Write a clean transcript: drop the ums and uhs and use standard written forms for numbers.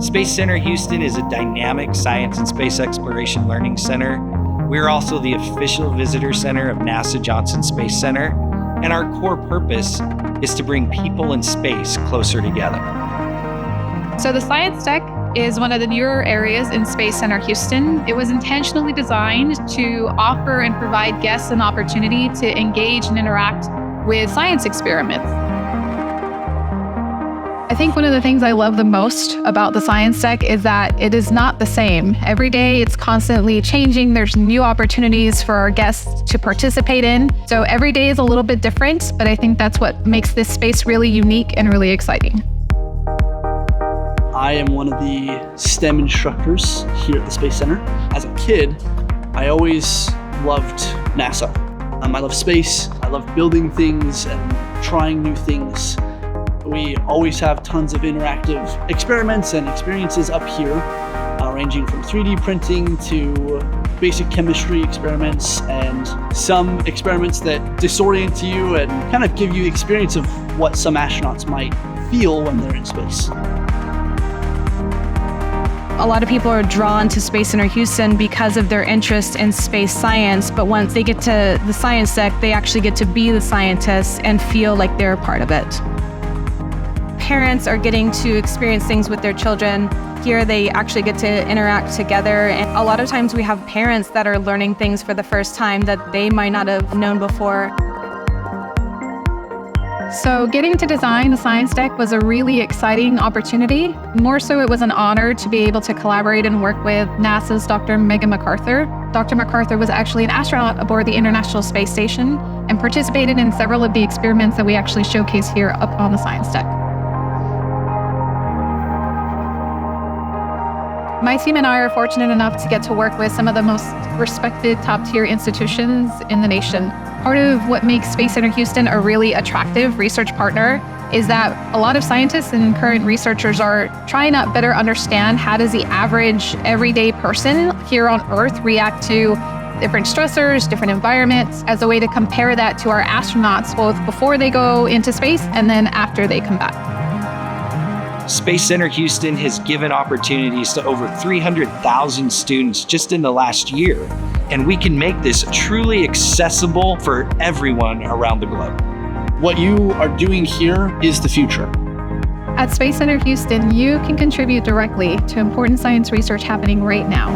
Space Center Houston is a dynamic science and space exploration learning center. We're also the official visitor center of NASA Johnson Space Center, and our core purpose is to bring people and space closer together. So the Science Deck is one of the newer areas in Space Center Houston. It was intentionally designed to offer and provide guests an opportunity to engage and interact with science experiments. I think one of the things I love the most about the Science Deck is that it is not the same. Every day it's constantly changing. There's new opportunities for our guests to participate in. So every day is a little bit different, but I think that's what makes this space really unique and really exciting. I am one of the STEM instructors here at the Space Center. As a kid, I always loved NASA. I love space, I love building things and trying new things. We always have tons of interactive experiments and experiences up here, ranging from 3D printing to basic chemistry experiments and some experiments that disorient you and kind of give you experience of what some astronauts might feel when they're in space. A lot of people are drawn to Space Center Houston because of their interest in space science, but once they get to the Science Deck, they actually get to be the scientists and feel like they're a part of it. Parents are getting to experience things with their children. Here they actually get to interact together, and a lot of times we have parents that are learning things for the first time that they might not have known before. So getting to design the Science Deck was a really exciting opportunity. More so, it was an honor to be able to collaborate and work with NASA's Dr. Megan McArthur. Dr. McArthur was actually an astronaut aboard the International Space Station and participated in several of the experiments that we actually showcase here up on the Science Deck. My team and I are fortunate enough to get to work with some of the most respected top-tier institutions in the nation. Part of what makes Space Center Houston a really attractive research partner is that a lot of scientists and current researchers are trying to better understand how does the average everyday person here on Earth react to different stressors, different environments, as a way to compare that to our astronauts, both before they go into space and then after they come back. Space Center Houston has given opportunities to over 300,000 students just in the last year, and we can make this truly accessible for everyone around the globe. What you are doing here is the future. At Space Center Houston, you can contribute directly to important science research happening right now.